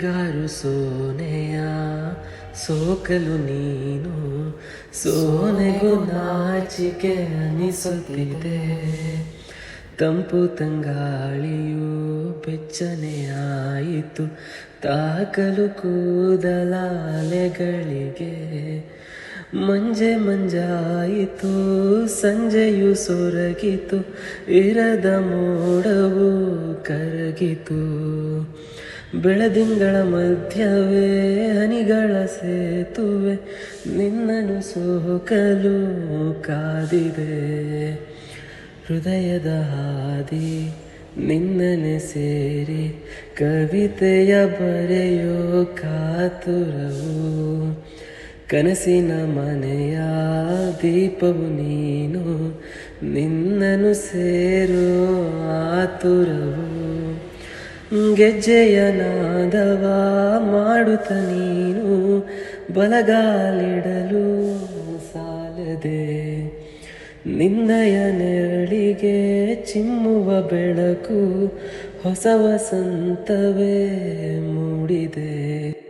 ಹಿಂಗಾರು ಸೋನೆಯ ಸೋಕಲು ನೀನು, ಸೋನೆಗೂ ನಾಚಿಕೆ ಅನಿಸುತ್ತಿದೆ. ತಂಪು ತಂಗಾಳಿಯು ಬೆಚ್ಚನೆಯಾಯಿತು, ತಾಕಲು ಕೂದಲ ಅಲೆಗಳಿಗೆ. ಮಂಜೆ ಮಂಜಾಯಿತು, ಸಂಜೆಯು ಸೊರಗಿತು, ಇರದ ಮೋಡವು ಕರಗಿತು. ಬೆಳದಿಂಗಳ ಮಧ್ಯವೇ ಹನಿಗಳ ಸೇತುವೆ, ನಿನ್ನನ್ನು ಸೋಕಲು ಕಾದಿದೆ. ಹೃದಯದ ಹಾದಿ ನಿನ್ನನೆ ಸೇರಿ ಕವಿತೆಯ ಬರೆಯೋ ಕಾತುರವು. ಕನಸಿನ ಮನೆಯ ದೀಪವು ನೀನು, ನಿನ್ನನ್ನು ಸೇರೋ ಆತುರವು. ಗೆಜ್ಜೆಯ ನಾದವ ಮಾಡುತ್ತ ನೀನು, ಬಲಗಾಲಿಡಲು ಸಾಲದೆ. ನಿನ್ನಯ ನೆರಳಿಗೆ ಚಿಮ್ಮುವ ಬೆಳಕು, ಹೊಸ ವಸಂತವೇ ಮೂಡಿದೆ.